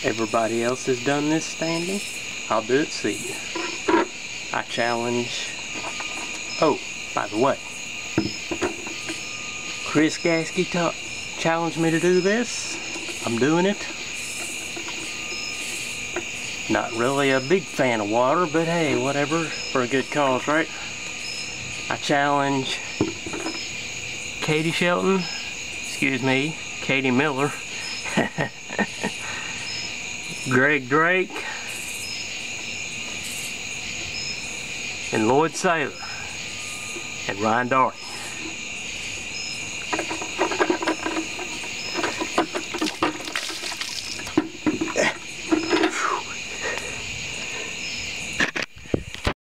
Everybody else has done this standing. I'll do it see you. I challenge... Oh, by the way, Chris Gaskey challenged me to do this. I'm doing it. Not really a big fan of water, but hey, whatever, for a good cause, right? I challenge Katie Shelton, excuse me, Katie Miller, Greg Drake, and Lloyd Saylor, and Ryan Darth.